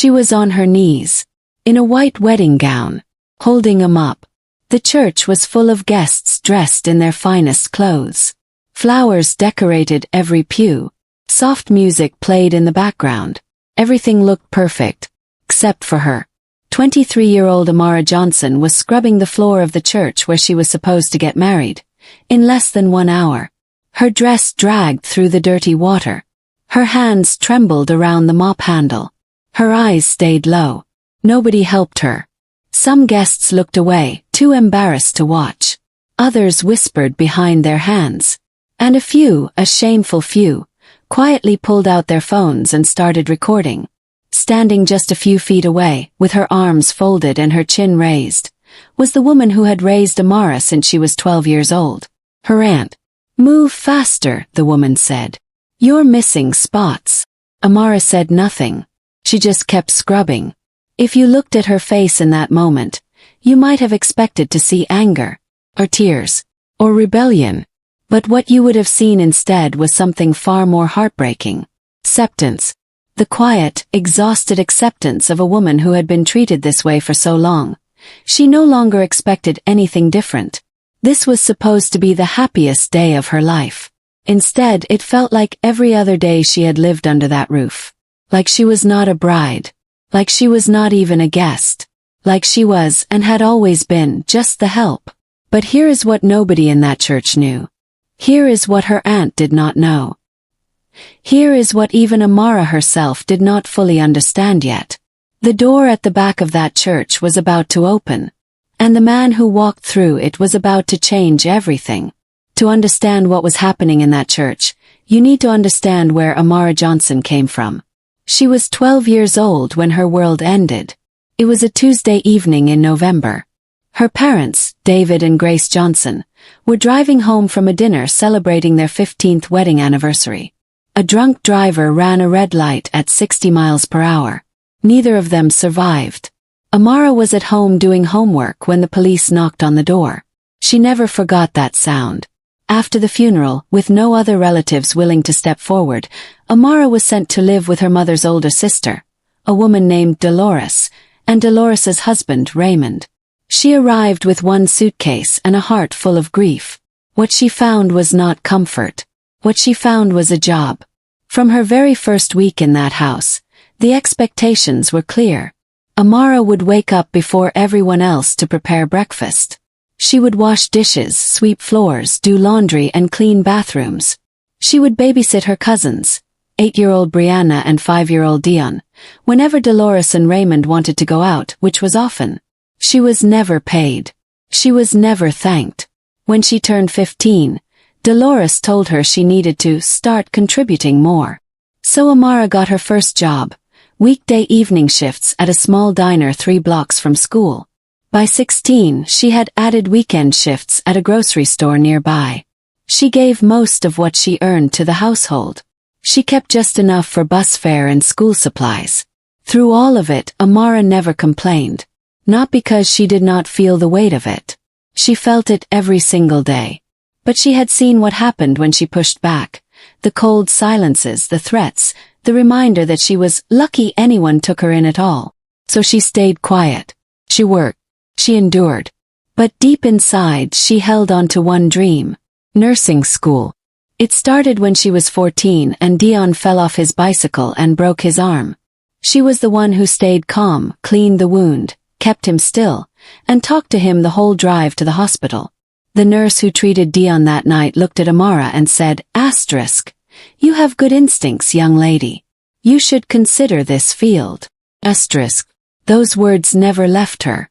She was on her knees, in a white wedding gown, holding him up. The church was full of guests dressed in their finest clothes. Flowers decorated every pew. Soft music played in the background. Everything looked perfect, except for her. 23-year-old Amara Johnson was scrubbing the floor of the church where she was supposed to get married, in less than 1 hour. Her dress dragged through the dirty water. Her hands trembled around the mop handle. Her eyes stayed low. Nobody helped her. Some guests looked away, too embarrassed to watch. Others whispered behind their hands. And a few, a shameful few, quietly pulled out their phones and started recording. Standing just a few feet away, with her arms folded and her chin raised, was the woman who had raised Amara since she was 12 years old. Her aunt. "Move faster," the woman said. "You're missing spots." Amara said nothing. She just kept scrubbing. If you looked at her face in that moment, you might have expected to see anger, or tears, or rebellion. But what you would have seen instead was something far more heartbreaking. Acceptance. The quiet, exhausted acceptance of a woman who had been treated this way for so long. She no longer expected anything different. This was supposed to be the happiest day of her life. Instead, it felt like every other day she had lived under that roof. Like she was not a bride. Like she was not even a guest. Like she was, and had always been, just the help. But here is what nobody in that church knew. Here is what her aunt did not know. Here is what even Amara herself did not fully understand yet. The door at the back of that church was about to open. And the man who walked through it was about to change everything. To understand what was happening in that church, you need to understand where Amara Johnson came from. She was 12 years old when her world ended. It was a Tuesday evening in November. Her parents, David and Grace Johnson, were driving home from a dinner celebrating their 15th wedding anniversary. A drunk driver ran a red light at 60 miles per hour. Neither of them survived. Amara was at home doing homework when the police knocked on the door. She never forgot that sound. After the funeral, with no other relatives willing to step forward, Amara was sent to live with her mother's older sister, a woman named Dolores, and Dolores's husband, Raymond. She arrived with one suitcase and a heart full of grief. What she found was not comfort. What she found was a job. From her very first week in that house, the expectations were clear. Amara would wake up before everyone else to prepare breakfast. She would wash dishes, sweep floors, do laundry and clean bathrooms. She would babysit her cousins, 8-year-old Brianna and 5-year-old Dion, whenever Dolores and Raymond wanted to go out, which was often. She was never paid. She was never thanked. When she turned 15, Dolores told her she needed to start contributing more. So Amara got her first job, weekday evening shifts at a small diner 3 blocks from school. By 16, she had added weekend shifts at a grocery store nearby. She gave most of what she earned to the household. She kept just enough for bus fare and school supplies. Through all of it, Amara never complained. Not because she did not feel the weight of it. She felt it every single day. But she had seen what happened when she pushed back. The cold silences, the threats, the reminder that she was lucky anyone took her in at all. So she stayed quiet. She worked. She endured. But deep inside she held on to one dream. Nursing school. It started when she was 14 and Dion fell off his bicycle and broke his arm. She was the one who stayed calm, cleaned the wound, kept him still, and talked to him the whole drive to the hospital. The nurse who treated Dion that night looked at Amara and said, "You have good instincts, young lady. You should consider this field." Those words never left her.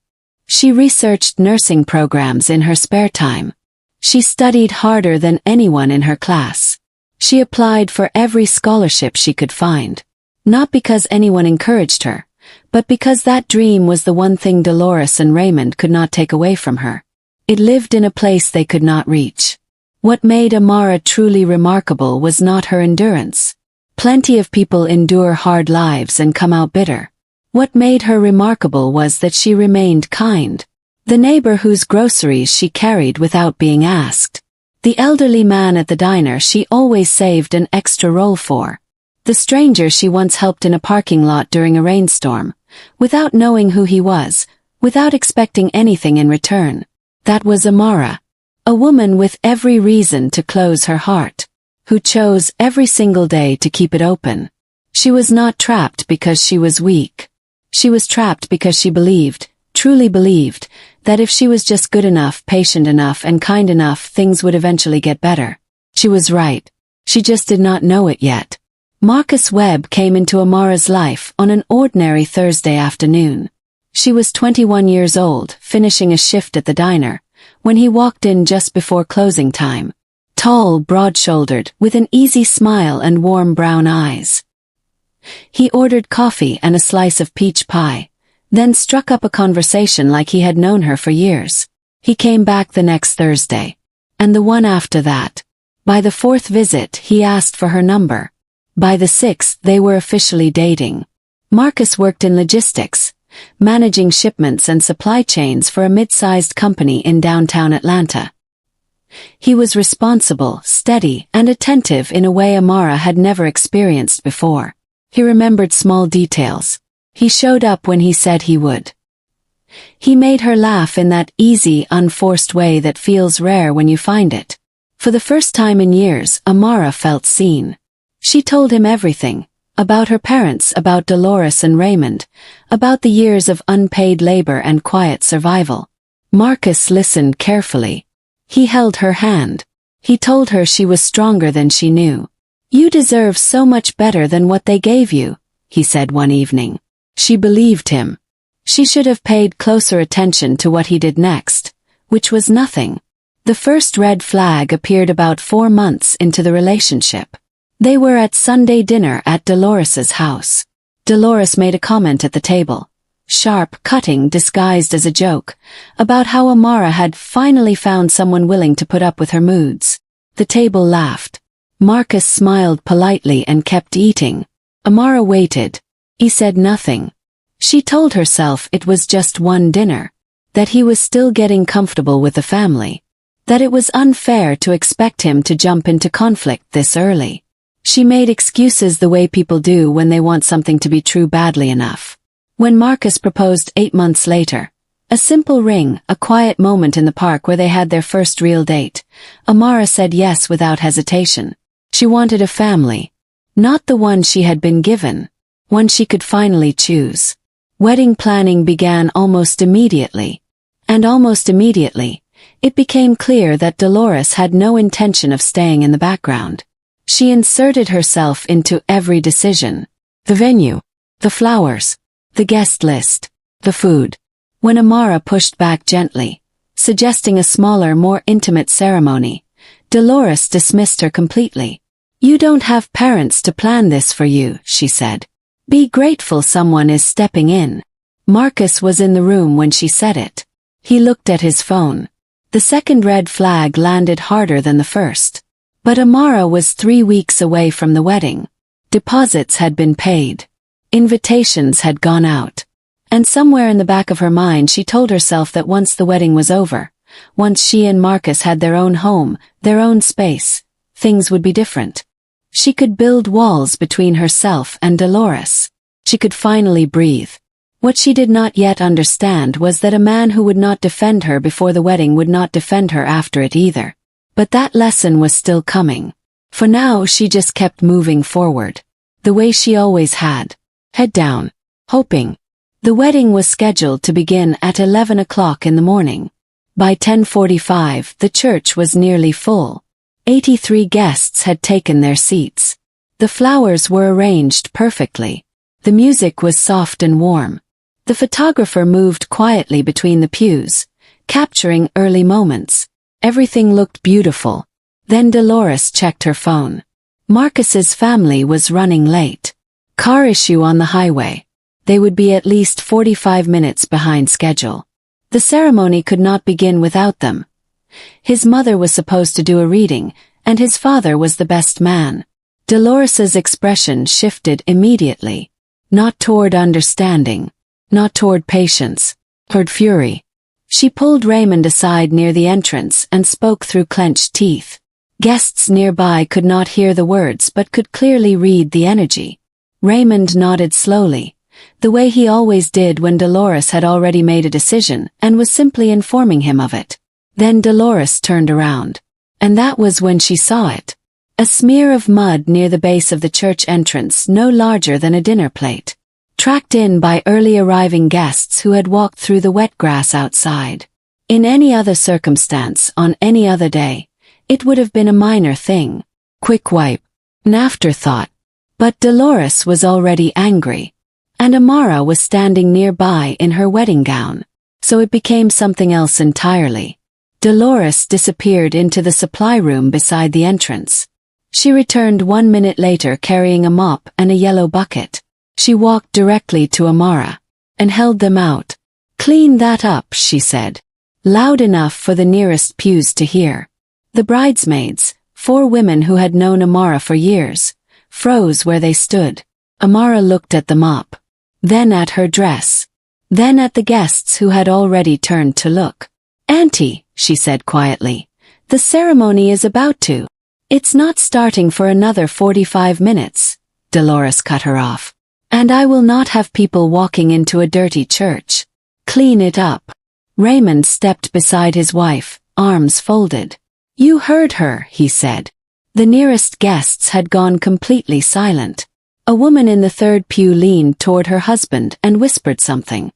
She researched nursing programs in her spare time. She studied harder than anyone in her class. She applied for every scholarship she could find. Not because anyone encouraged her, but because that dream was the one thing Dolores and Raymond could not take away from her. It lived in a place they could not reach. What made Amara truly remarkable was not her endurance. Plenty of people endure hard lives and come out bitter. What made her remarkable was that she remained kind. The neighbor whose groceries she carried without being asked. The elderly man at the diner she always saved an extra roll for. The stranger she once helped in a parking lot during a rainstorm, without knowing who he was, without expecting anything in return. That was Amara. A woman with every reason to close her heart, who chose every single day to keep it open. She was not trapped because she was weak. She was trapped because she believed, truly believed, that if she was just good enough, patient enough, and kind enough, things would eventually get better. She was right. She just did not know it yet. Marcus Webb came into Amara's life on an ordinary Thursday afternoon. She was 21 years old, finishing a shift at the diner, when he walked in just before closing time. Tall, broad-shouldered, with an easy smile and warm brown eyes. He ordered coffee and a slice of peach pie, then struck up a conversation like he had known her for years. He came back the next Thursday, and the one after that. By the fourth visit, he asked for her number. By the sixth, they were officially dating. Marcus worked in logistics, managing shipments and supply chains for a mid-sized company in downtown Atlanta. He was responsible, steady, and attentive in a way Amara had never experienced before. He remembered small details. He showed up when he said he would. He made her laugh in that easy, unforced way that feels rare when you find it. For the first time in years, Amara felt seen. She told him everything. About her parents, about Dolores and Raymond, about the years of unpaid labor and quiet survival. Marcus listened carefully. He held her hand. He told her she was stronger than she knew. "You deserve so much better than what they gave you," he said one evening. She believed him. She should have paid closer attention to what he did next, which was nothing. The first red flag appeared about 4 months into the relationship. They were at Sunday dinner at Dolores's house. Dolores made a comment at the table, sharp, cutting, disguised as a joke, about how Amara had finally found someone willing to put up with her moods. The table laughed. Marcus smiled politely and kept eating. Amara waited. He said nothing. She told herself it was just one dinner, that he was still getting comfortable with the family, that it was unfair to expect him to jump into conflict this early. She made excuses the way people do when they want something to be true badly enough. When Marcus proposed 8 months later, a simple ring, a quiet moment in the park where they had their first real date, Amara said yes without hesitation. She wanted a family. Not the one she had been given. One she could finally choose. Wedding planning began almost immediately. And almost immediately, it became clear that Dolores had no intention of staying in the background. She inserted herself into every decision. The venue, the flowers, the guest list, the food. When Amara pushed back gently, suggesting a smaller, more intimate ceremony, Dolores dismissed her completely. "You don't have parents to plan this for you," she said. "Be grateful someone is stepping in." Marcus was in the room when she said it. He looked at his phone. The second red flag landed harder than the first. But Amara was 3 weeks away from the wedding. Deposits had been paid. Invitations had gone out. And somewhere in the back of her mind she told herself that once the wedding was over, once she and Marcus had their own home, their own space, things would be different. She could build walls between herself and Dolores. She could finally breathe. What she did not yet understand was that a man who would not defend her before the wedding would not defend her after it either. But that lesson was still coming. For now she just kept moving forward. The way she always had. Head down. Hoping. The wedding was scheduled to begin at 11 o'clock in the morning. By 10:45, the church was nearly full. 83 guests had taken their seats. The flowers were arranged perfectly. The music was soft and warm. The photographer moved quietly between the pews, capturing early moments. Everything looked beautiful. Then Dolores checked her phone. Marcus's family was running late. Car issue on the highway. They would be at least 45 minutes behind schedule. The ceremony could not begin without them. His mother was supposed to do a reading, and his father was the best man. Dolores's expression shifted immediately. Not toward understanding. Not toward patience. Toward fury. She pulled Raymond aside near the entrance and spoke through clenched teeth. Guests nearby could not hear the words but could clearly read the energy. Raymond nodded slowly, the way he always did when Dolores had already made a decision and was simply informing him of it. Then Dolores turned around. And that was when she saw it. A smear of mud near the base of the church entrance, no larger than a dinner plate. Tracked in by early arriving guests who had walked through the wet grass outside. In any other circumstance, on any other day, it would have been a minor thing. Quick wipe. An afterthought. But Dolores was already angry. And Amara was standing nearby in her wedding gown. So it became something else entirely. Dolores disappeared into the supply room beside the entrance. She returned 1 minute later carrying a mop and a yellow bucket. She walked directly to Amara and held them out. "Clean that up," she said, loud enough for the nearest pews to hear. The bridesmaids, 4 women who had known Amara for years, froze where they stood. Amara looked at the mop, then at her dress, then at the guests who had already turned to look. "Auntie," she said quietly, "the ceremony is about to. It's not starting for another 45 minutes. Dolores cut her off. "And I will not have people walking into a dirty church. Clean it up." Raymond stepped beside his wife, arms folded. "You heard her," he said. The nearest guests had gone completely silent. A woman in the third pew leaned toward her husband and whispered something.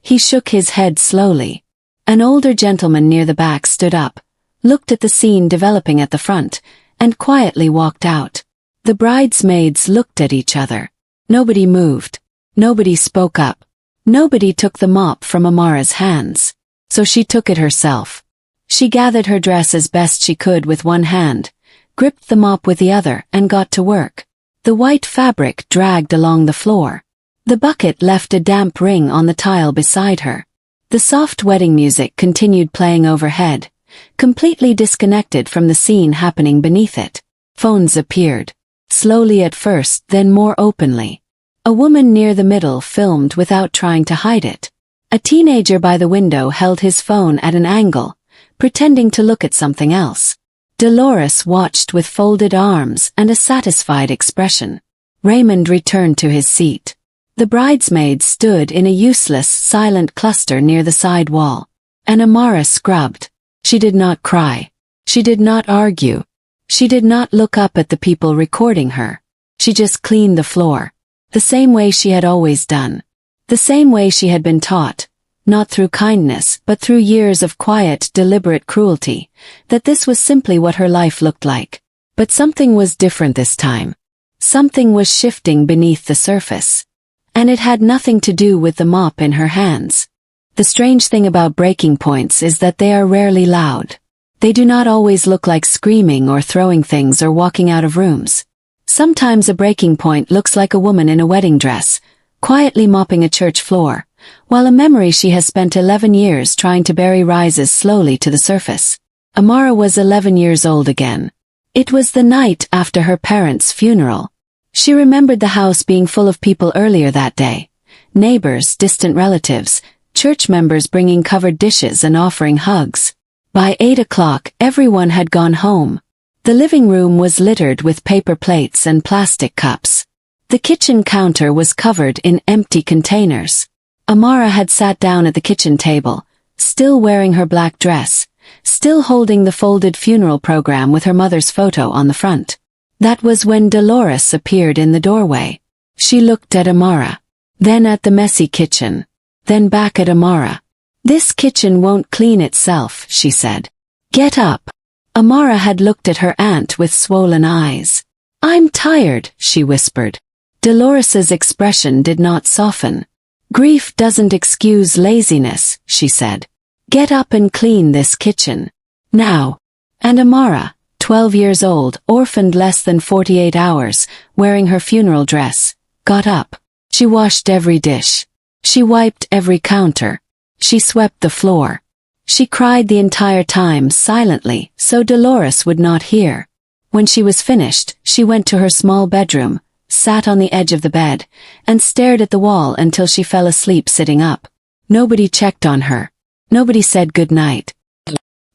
He shook his head slowly. An older gentleman near the back stood up, looked at the scene developing at the front, and quietly walked out. The bridesmaids looked at each other. Nobody moved. Nobody spoke up. Nobody took the mop from Amara's hands. So she took it herself. She gathered her dress as best she could with one hand, gripped the mop with the other, and got to work. The white fabric dragged along the floor. The bucket left a damp ring on the tile beside her. The soft wedding music continued playing overhead, completely disconnected from the scene happening beneath it. Phones appeared. Slowly at first, then more openly. A woman near the middle filmed without trying to hide it. A teenager by the window held his phone at an angle, pretending to look at something else. Dolores watched with folded arms and a satisfied expression. Raymond returned to his seat. The bridesmaids stood in a useless, silent cluster near the side wall. And Amara scrubbed. She did not cry. She did not argue. She did not look up at the people recording her. She just cleaned the floor. The same way she had always done. The same way she had been taught, not through kindness but through years of quiet, deliberate cruelty, that this was simply what her life looked like. But something was different this time. Something was shifting beneath the surface. And it had nothing to do with the mop in her hands. The strange thing about breaking points is that they are rarely loud. They do not always look like screaming or throwing things or walking out of rooms. Sometimes a breaking point looks like a woman in a wedding dress, quietly mopping a church floor, while a memory she has spent 11 years trying to bury rises slowly to the surface. Amara was 11 years old again. It was the night after her parents' funeral. She remembered the house being full of people earlier that day. Neighbors, distant relatives, church members bringing covered dishes and offering hugs. By 8 o'clock, everyone had gone home. The living room was littered with paper plates and plastic cups. The kitchen counter was covered in empty containers. Amara had sat down at the kitchen table, still wearing her black dress, still holding the folded funeral program with her mother's photo on the front. That was when Dolores appeared in the doorway. She looked at Amara, then at the messy kitchen, then back at Amara. "This kitchen won't clean itself," she said. "Get up." Amara had looked at her aunt with swollen eyes. "I'm tired," she whispered. Dolores's expression did not soften. "Grief doesn't excuse laziness," she said. "Get up and clean this kitchen. Now." And Amara, 12 years old, orphaned less than 48 hours, wearing her funeral dress, got up. She washed every dish. She wiped every counter. She swept the floor. She cried the entire time silently so Dolores would not hear. When she was finished, she went to her small bedroom, sat on the edge of the bed, and stared at the wall until she fell asleep sitting up. Nobody checked on her. Nobody said good night.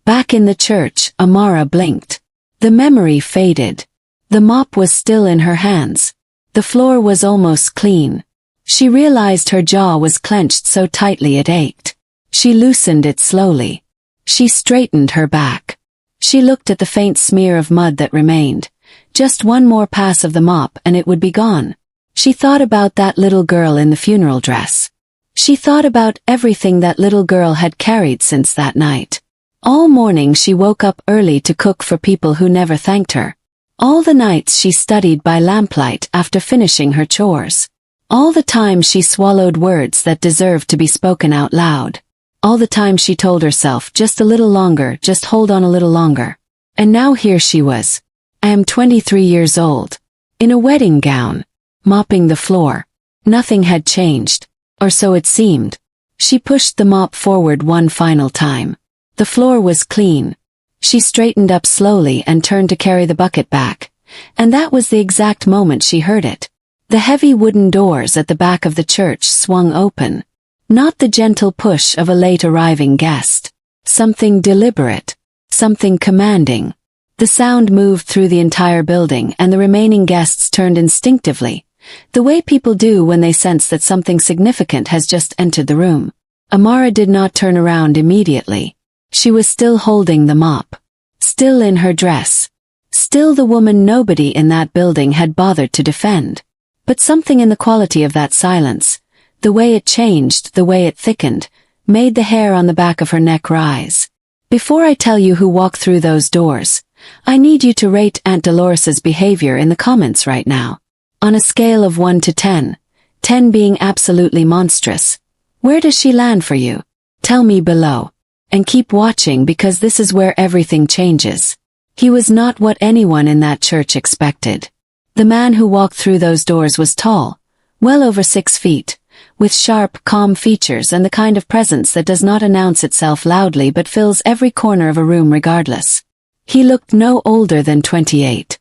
Back in the church, Amara blinked. The memory faded. The mop was still in her hands. The floor was almost clean. She realized her jaw was clenched so tightly it ached. She loosened it slowly. She straightened her back. She looked at the faint smear of mud that remained. Just one more pass of the mop and it would be gone. She thought about that little girl in the funeral dress. She thought about everything that little girl had carried since that night. All morning she woke up early to cook for people who never thanked her. All the nights she studied by lamplight after finishing her chores. All the time she swallowed words that deserved to be spoken out loud. All the time she told herself, just a little longer, just hold on a little longer. And now here she was. I am 23 years old. In a wedding gown. Mopping the floor. Nothing had changed. Or so it seemed. She pushed the mop forward one final time. The floor was clean. She straightened up slowly and turned to carry the bucket back. And that was the exact moment she heard it. The heavy wooden doors at the back of the church swung open. Not the gentle push of a late-arriving guest. Something deliberate. Something commanding. The sound moved through the entire building and the remaining guests turned instinctively, the way people do when they sense that something significant has just entered the room. Amara did not turn around immediately. She was still holding the mop. Still in her dress. Still the woman nobody in that building had bothered to defend. But something in the quality of that silence, the way it changed, the way it thickened, made the hair on the back of her neck rise. Before I tell you who walked through those doors, I need you to rate Aunt Dolores's behavior in the comments right now. On a scale of 1 to 10, 10 being absolutely monstrous, where does she land for you? Tell me below. And keep watching because this is where everything changes. He was not what anyone in that church expected. The man who walked through those doors was tall, well over 6 feet, with sharp, calm features and the kind of presence that does not announce itself loudly but fills every corner of a room regardless. He looked no older than 28.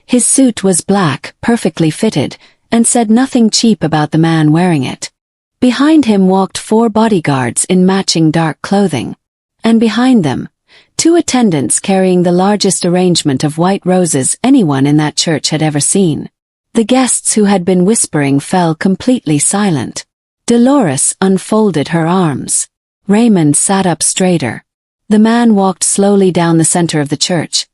His suit was black, perfectly fitted, and said nothing cheap about the man wearing it. Behind him walked 4 bodyguards in matching dark clothing. And behind them, 2 attendants carrying the largest arrangement of white roses anyone in that church had ever seen. The guests who had been whispering fell completely silent. Dolores unfolded her arms. Raymond sat up straighter. The man walked slowly down the center of the church,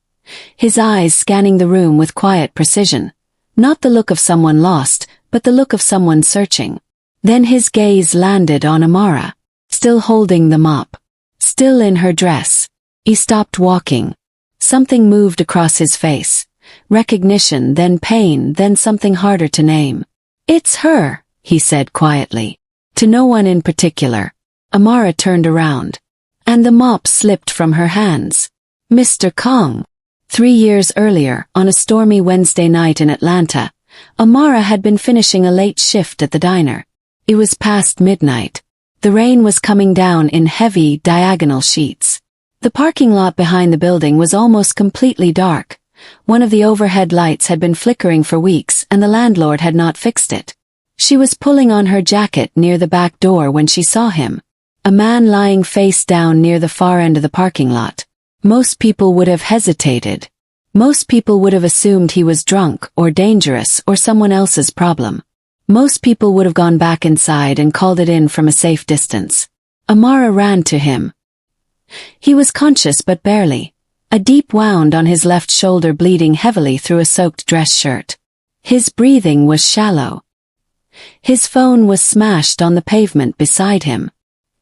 his eyes scanning the room with quiet precision. Not the look of someone lost, but the look of someone searching. Then his gaze landed on Amara, still holding the mop, still in her dress. He stopped walking. Something moved across his face. Recognition, then pain, then something harder to name. It's her, he said quietly. To no one in particular. Amara turned around. And the mop slipped from her hands. Mr. Kong. 3 years earlier, on a stormy Wednesday night in Atlanta, Amara had been finishing a late shift at the diner. It was past midnight. The rain was coming down in heavy, diagonal sheets. The parking lot behind the building was almost completely dark. One of the overhead lights had been flickering for weeks and the landlord had not fixed it. She was pulling on her jacket near the back door when she saw him. A man lying face down near the far end of the parking lot. Most people would have hesitated. Most people would have assumed he was drunk or dangerous or someone else's problem. Most people would have gone back inside and called it in from a safe distance. Amara ran to him. He was conscious but barely. A deep wound on his left shoulder bleeding heavily through a soaked dress shirt. His breathing was shallow. His phone was smashed on the pavement beside him.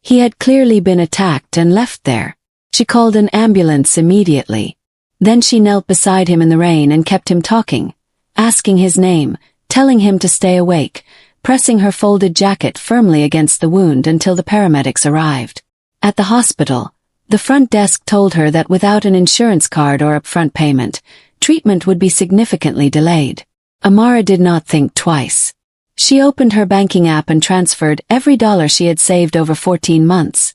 He had clearly been attacked and left there. She called an ambulance immediately. Then she knelt beside him in the rain and kept him talking, asking his name, telling him to stay awake, pressing her folded jacket firmly against the wound until the paramedics arrived. At the hospital, the front desk told her that without an insurance card or upfront payment, treatment would be significantly delayed. Amara did not think twice. She opened her banking app and transferred every dollar she had saved over 14 months.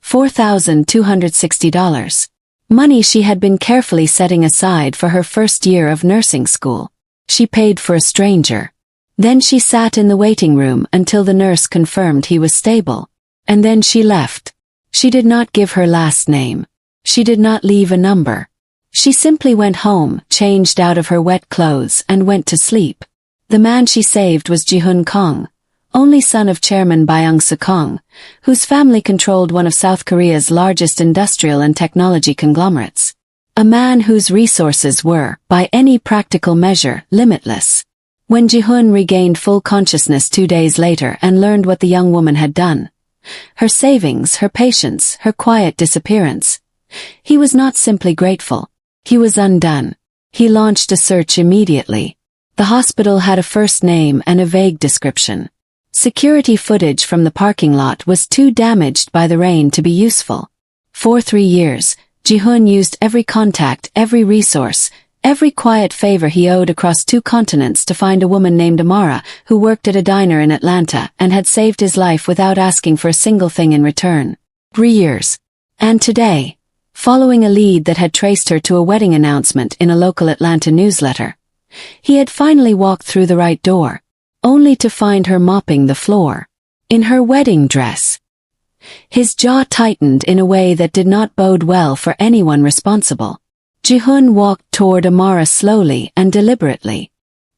$4,260. Money she had been carefully setting aside for her first year of nursing school. She paid for a stranger. Then she sat in the waiting room until the nurse confirmed he was stable. And then she left. She did not give her last name. She did not leave a number. She simply went home, changed out of her wet clothes, and went to sleep. The man she saved was Ji-hun Kong, only son of Chairman Byung-soo, whose family controlled one of South Korea's largest industrial and technology conglomerates. A man whose resources were, by any practical measure, limitless. When Ji-hun regained full consciousness 2 days later and learned what the young woman had done, her savings, her patience, her quiet disappearance, he was not simply grateful. He was undone. He launched a search immediately. The hospital had a first name and a vague description. Security footage from the parking lot was too damaged by the rain to be useful. For 3 years, Ji-hun used every contact, every resource, every quiet favor he owed across 2 continents to find a woman named Amara who worked at a diner in Atlanta and had saved his life without asking for a single thing in return. 3 years. And today, following a lead that had traced her to a wedding announcement in a local Atlanta newsletter, he had finally walked through the right door, only to find her mopping the floor, in her wedding dress. His jaw tightened in a way that did not bode well for anyone responsible. Ji-hun walked toward Amara slowly and deliberately.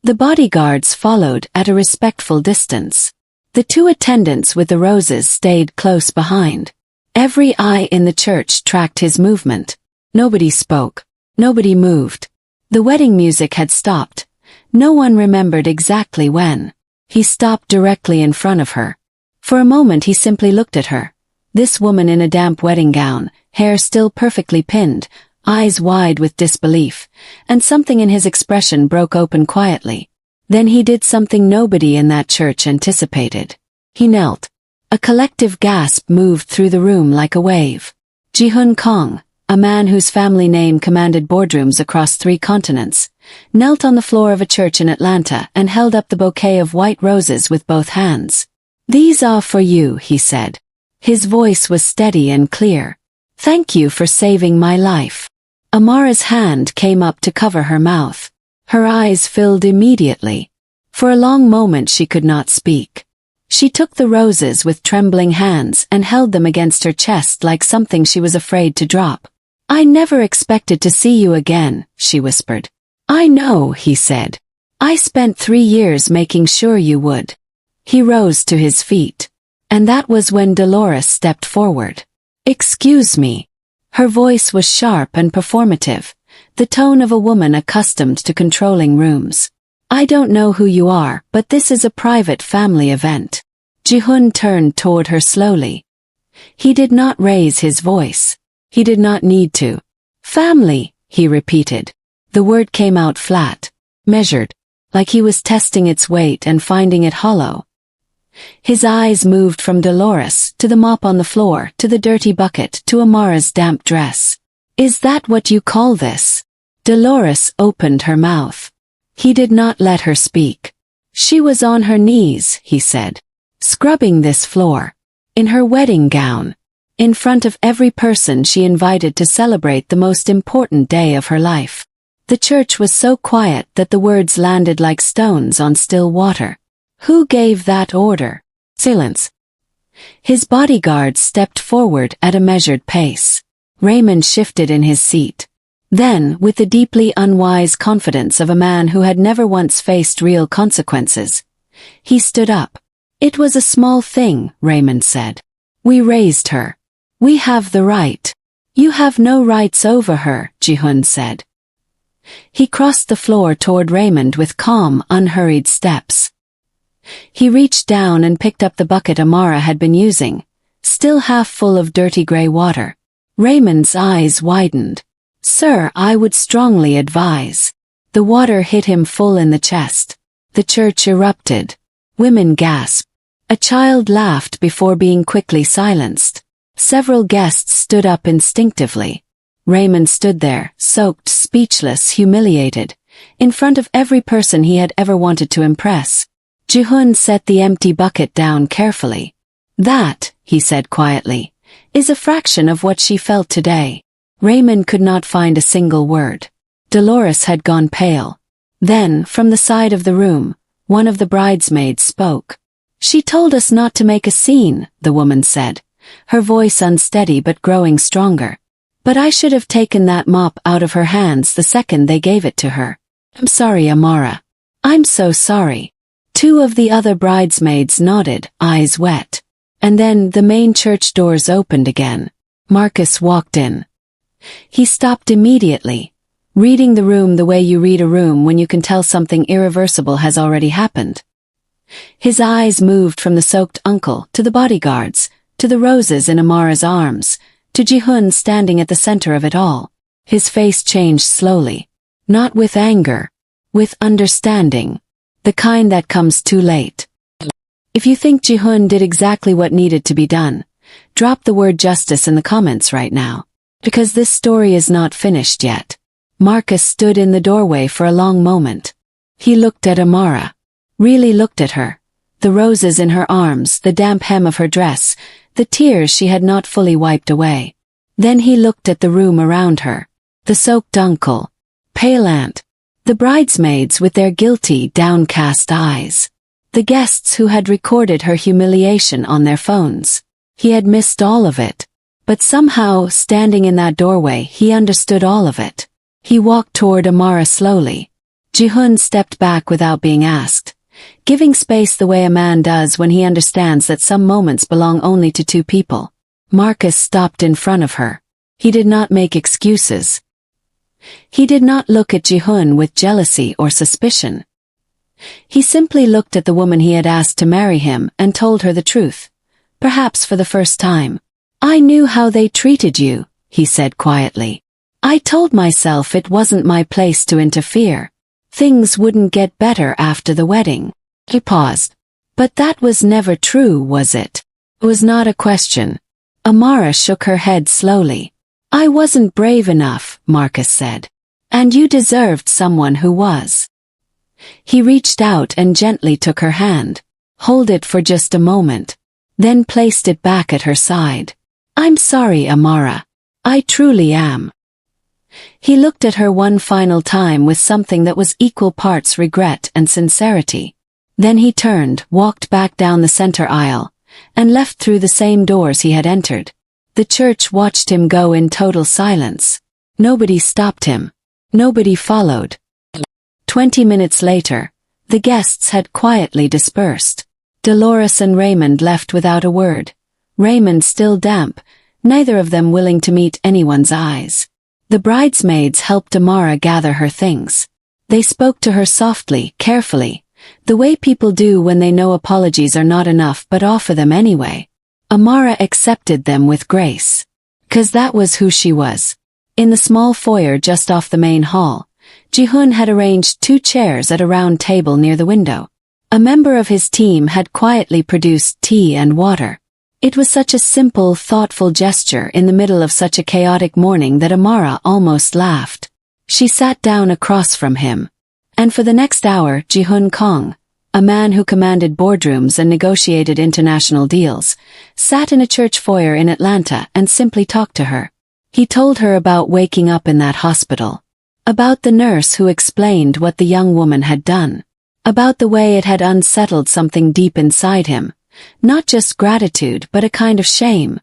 The bodyguards followed at a respectful distance. The 2 attendants with the roses stayed close behind. Every eye in the church tracked his movement. Nobody spoke. Nobody moved. The wedding music had stopped. No one remembered exactly when. He stopped directly in front of her. For a moment he simply looked at her. This woman in a damp wedding gown, hair still perfectly pinned, eyes wide with disbelief, and something in his expression broke open quietly. Then he did something nobody in that church anticipated. He knelt. A collective gasp moved through the room like a wave. Ji-hun Kong, a man whose family name commanded boardrooms across 3 continents, knelt on the floor of a church in Atlanta and held up the bouquet of white roses with both hands. "These are for you," he said. His voice was steady and clear. "Thank you for saving my life." Amara's hand came up to cover her mouth. Her eyes filled immediately. For a long moment she could not speak. She took the roses with trembling hands and held them against her chest like something she was afraid to drop. "I never expected to see you again," she whispered. "I know," he said. "I spent 3 years making sure you would." He rose to his feet. And that was when Dolores stepped forward. "Excuse me." Her voice was sharp and performative, the tone of a woman accustomed to controlling rooms. "I don't know who you are, but this is a private family event." Ji-hun turned toward her slowly. He did not raise his voice. He did not need to. "Family," he repeated. The word came out flat, measured, like he was testing its weight and finding it hollow. His eyes moved from Dolores to the mop on the floor to the dirty bucket to Amara's damp dress. "Is that what you call this?" Dolores opened her mouth. He did not let her speak. "She was on her knees," he said, "scrubbing this floor. In her wedding gown. In front of every person she invited to celebrate the most important day of her life." The church was so quiet that the words landed like stones on still water. "Who gave that order?" Silence. His bodyguard stepped forward at a measured pace. Raymond shifted in his seat. Then, with the deeply unwise confidence of a man who had never once faced real consequences, he stood up. "It was a small thing," Raymond said. "We raised her. We have the right." "You have no rights over her," Ji-hun said. He crossed the floor toward Raymond with calm, unhurried steps. He reached down and picked up the bucket Amara had been using, still half full of dirty gray water. Raymond's eyes widened. "Sir, I would strongly advise." The water hit him full in the chest. The church erupted. Women gasped. A child laughed before being quickly silenced. Several guests stood up instinctively. Raymond stood there, soaked, speechless, humiliated, in front of every person he had ever wanted to impress. Ji-hun set the empty bucket down carefully. "That," he said quietly, "is a fraction of what she felt today." Raymond could not find a single word. Dolores had gone pale. Then, from the side of the room, one of the bridesmaids spoke. "She told us not to make a scene," the woman said, her voice unsteady but growing stronger. But I should have taken that mop out of her hands the second they gave it to her. I'm sorry, Amara. I'm so sorry. Two of the other bridesmaids nodded, eyes wet. And then the main church doors opened again. Marcus walked in. He stopped immediately, reading the room the way you read a room when you can tell something irreversible has already happened. His eyes moved from the soaked uncle to the bodyguards, to the roses in Amara's arms, to Ji-hoon standing at the center of it all. His face changed slowly, not with anger, with understanding, the kind that comes too late. If you think Ji-hoon did exactly what needed to be done, drop the word justice in the comments right now, because this story is not finished yet. Marcus stood in the doorway for a long moment. He looked at Amara, really looked at her, the roses in her arms, the damp hem of her dress, the tears she had not fully wiped away. Then he looked at the room around her, the soaked uncle, pale aunt, the bridesmaids with their guilty, downcast eyes, the guests who had recorded her humiliation on their phones. He had missed all of it, but somehow, standing in that doorway, he understood all of it. He walked toward Amara slowly. Ji-hoon stepped back without being asked, giving space the way a man does when he understands that some moments belong only to two people. Marcus stopped in front of her. He did not make excuses. He did not look at Ji-hoon with jealousy or suspicion. He simply looked at the woman he had asked to marry him and told her the truth, perhaps for the first time. I knew how they treated you, he said quietly. I told myself it wasn't my place to interfere. Things wouldn't get better after the wedding. He paused. But that was never true, was it? It was not a question. Amara shook her head slowly. I wasn't brave enough, Marcus said. And you deserved someone who was. He reached out and gently took her hand, held it for just a moment, then placed it back at her side. I'm sorry, Amara. I truly am. He looked at her one final time with something that was equal parts regret and sincerity. Then he turned, walked back down the center aisle, and left through the same doors he had entered. The church watched him go in total silence. Nobody stopped him. Nobody followed. 20 minutes later, the guests had quietly dispersed. Dolores and Raymond left without a word. Raymond still damp, neither of them willing to meet anyone's eyes. The bridesmaids helped Amara gather her things. They spoke to her softly, carefully, the way people do when they know apologies are not enough but offer them anyway. Amara accepted them with grace. 'Cause that was who she was. In the small foyer just off the main hall, Ji-hoon had arranged 2 chairs at a round table near the window. A member of his team had quietly produced tea and water. It was such a simple, thoughtful gesture in the middle of such a chaotic morning that Amara almost laughed. She sat down across from him. And for the next hour, Ji-hoon Kong, a man who commanded boardrooms and negotiated international deals, sat in a church foyer in Atlanta and simply talked to her. He told her about waking up in that hospital, about the nurse who explained what the young woman had done, about the way it had unsettled something deep inside him, not just gratitude but a kind of shame.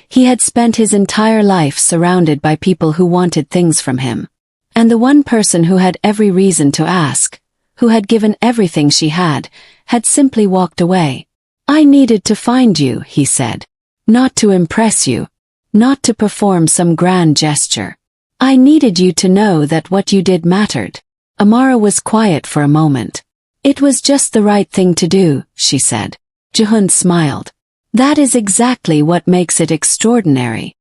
He had spent his entire life surrounded by people who wanted things from him. And the one person who had every reason to ask, who had given everything she had simply walked away. I needed to find you, he said. Not to impress you. Not to perform some grand gesture. I needed you to know that what you did mattered. Amara was quiet for a moment. It was just the right thing to do, she said. Ji-hoon smiled. That is exactly what makes it extraordinary.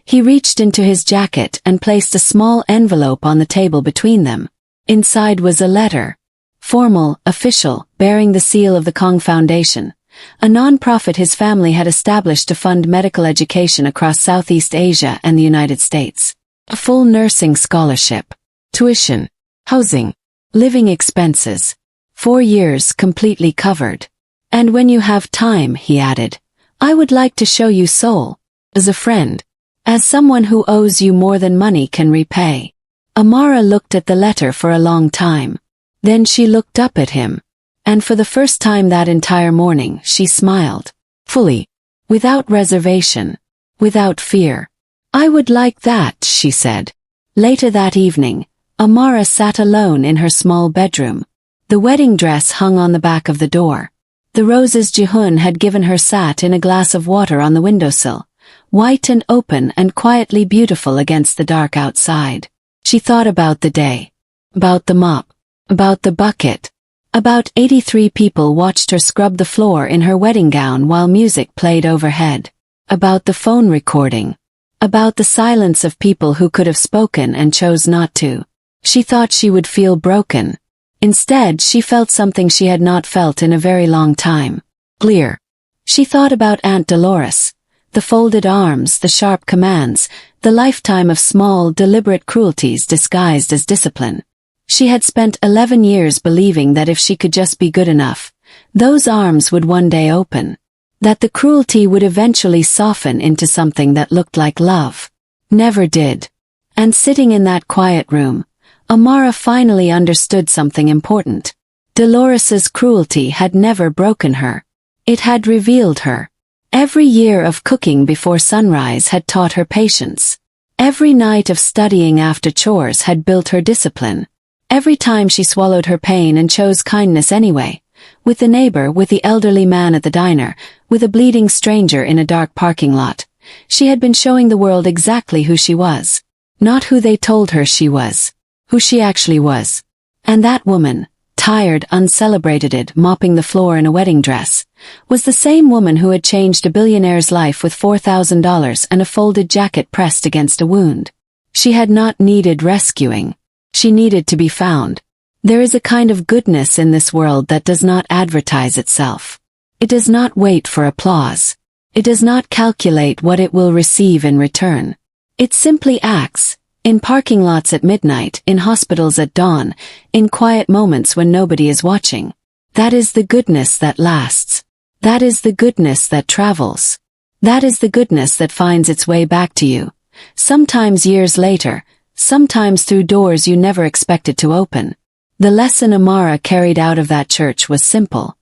He reached into his jacket and placed a small envelope on the table between them. Inside was a letter. Formal, official, bearing the seal of the Kong Foundation, a non-profit his family had established to fund medical education across Southeast Asia and the United States. A full nursing scholarship, tuition, housing, living expenses. 4 years completely covered. And when you have time, he added, I would like to show you Seoul. As a friend. As someone who owes you more than money can repay. Amara looked at the letter for a long time. Then she looked up at him. And for the first time that entire morning, she smiled. Fully. Without reservation. Without fear. "I would like that," she said. Later that evening, Amara sat alone in her small bedroom. The wedding dress hung on the back of the door. The roses Jihun had given her sat in a glass of water on the windowsill, white and open and quietly beautiful against the dark outside. She thought about the day. About the mop. About the bucket. About 83 people watched her scrub the floor in her wedding gown while music played overhead. About the phone recording. About the silence of people who could have spoken and chose not to. She thought she would feel broken. Instead, she felt something she had not felt in a very long time. Clear. She thought about Aunt Dolores. The folded arms, the sharp commands, the lifetime of small, deliberate cruelties disguised as discipline. She had spent 11 years believing that if she could just be good enough, those arms would one day open. That the cruelty would eventually soften into something that looked like love. Never did. And sitting in that quiet room, Amara finally understood something important. Dolores's cruelty had never broken her. It had revealed her. Every year of cooking before sunrise had taught her patience. Every night of studying after chores had built her discipline. Every time she swallowed her pain and chose kindness anyway. With the neighbor, with the elderly man at the diner, with a bleeding stranger in a dark parking lot. She had been showing the world exactly who she was. Not who they told her she was. Who she actually was. And that woman, tired, uncelebrated, mopping the floor in a wedding dress, was the same woman who had changed a billionaire's life with $4,000 and a folded jacket pressed against a wound. She had not needed rescuing. She needed to be found. There is a kind of goodness in this world that does not advertise itself. It does not wait for applause. It does not calculate what it will receive in return. It simply acts, in parking lots at midnight, in hospitals at dawn, in quiet moments when nobody is watching. That is the goodness that lasts. That is the goodness that travels. That is the goodness that finds its way back to you. Sometimes years later, sometimes through doors you never expected to open. The lesson Amara carried out of that church was simple.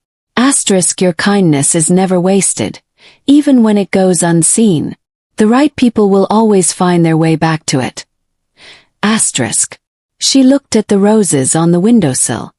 Your kindness is never wasted, even when it goes unseen. The right people will always find their way back to it. She looked at the roses on the windowsill.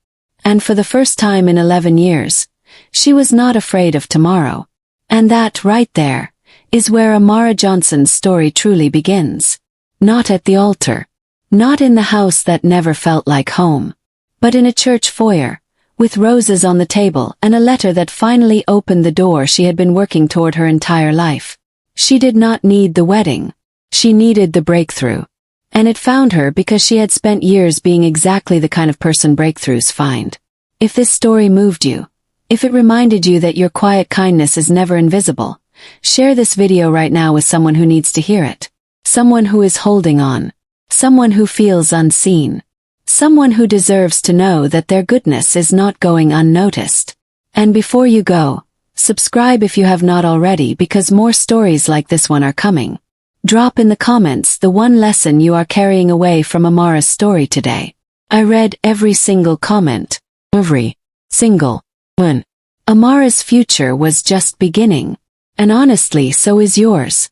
And for the first time in 11 years, she was not afraid of tomorrow. And that, right there, is where Amara Johnson's story truly begins. Not at the altar. Not in the house that never felt like home. But in a church foyer, with roses on the table and a letter that finally opened the door she had been working toward her entire life. She did not need the wedding. She needed the breakthrough. And it found her because she had spent years being exactly the kind of person breakthroughs find. If this story moved you, if it reminded you that your quiet kindness is never invisible, share this video right now with someone who needs to hear it. Someone who is holding on. Someone who feels unseen. Someone who deserves to know that their goodness is not going unnoticed. And before you go, subscribe if you have not already because more stories like this one are coming. Drop in the comments the one lesson you are carrying away from Amara's story today. I read every single comment. Every single one. Amara's future was just beginning. And honestly, so is yours.